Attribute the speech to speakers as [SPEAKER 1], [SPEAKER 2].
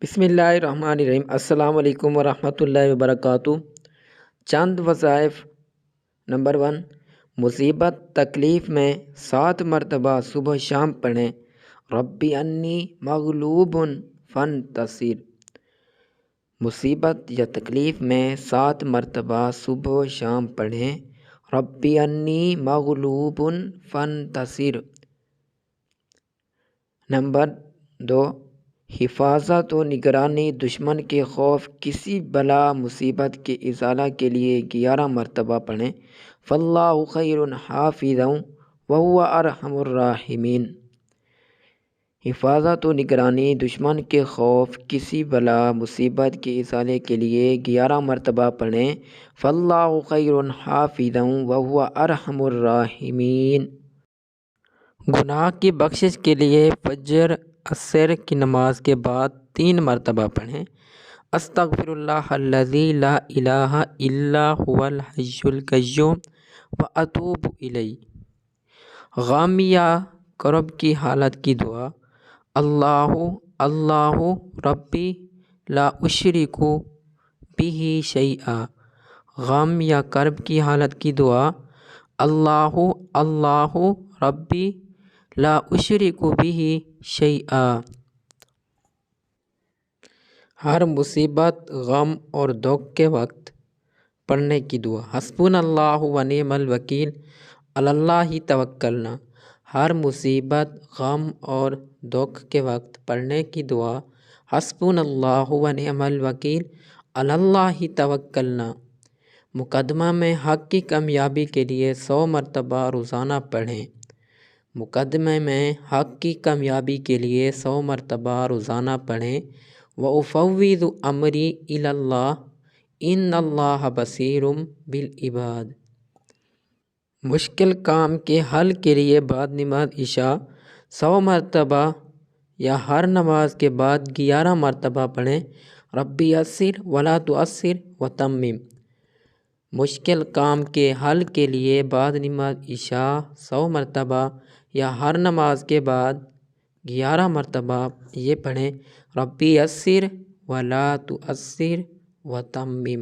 [SPEAKER 1] بسم اللہ الرحمن الرحیم۔ السلام علیکم ورحمۃ اللہ وبرکاتہ۔ چند وظائف۔ نمبر 1، مصیبت تکلیف میں 7 مرتبہ صبح شام پڑھیں۔ ربی انی مغلوب فانتصر۔ مصیبت یا تکلیف میں 7 مرتبہ صبح و شام پڑھیں۔ ربی انی مغلوب فانتصر۔ نمبر 2، حفاظت و نگرانی دشمن کے خوف کسی بلا مصیبت کے ازالہ کے لیے 11 مرتبہ پڑھیں۔ فاللہ خیر حافظا وہو ارحم الراحمین۔ حفاظت و نگرانی دشمن کے خوف کسی بلا مصیبت کے ازالے کے لیے 11 مرتبہ پڑھیں۔ فاللہ خیر حافظا وہو ارحم الراحمین۔ گناہ کی بخشش کے لیے فجر عصر کی نماز کے بعد 3 مرتبہ پڑھیں۔ استغفر اللہ الذی لا الہ الا هو الحی القیوم واتوب الیہ۔ غم یا کرب کی حالت کی دعا۔ اللہ اللہ ربی لا اشرک بہ شیئا۔ غم یا کرب کی حالت کی دعا۔ اللہ اللہ ربی لا اشرک بہ شیئا۔ ہر مصیبت، غم اور دکھ کے وقت پڑھنے کی دعا۔ حسبنا اللہ ونعم الوکیل علی اللہ توکلنا۔ ہر مصیبت، غم اور دکھ کے وقت پڑھنے کی دعا۔ حسبنا اللہ ونعم الوکیل علی اللہ توکلنا۔ مقدمہ میں حق کی کامیابی کے لیے 100 مرتبہ روزانہ پڑھیں۔ مقدمے میں حق کی کامیابی کے لیے 100 مرتبہ روزانہ پڑھیں۔ وَأُفَوِّضُ أَمْرِي إِلَى اللَّهِ إِنَّ اللَّهَ بَصِيرٌ بِالْعِبَادِ۔ مشکل کام کے حل کے لیے بعد نماز عشاء 100 مرتبہ یا ہر نماز کے بعد 11 مرتبہ پڑھیں۔ ربی یسر ولا تعسر وتمم۔ مشکل کام کے حل کے لیے بعد نماز عشاء 100 مرتبہ یا ہر نماز کے بعد 11 مرتبہ یہ پڑھیں۔ ربی یسر ولا تعسر وتمم۔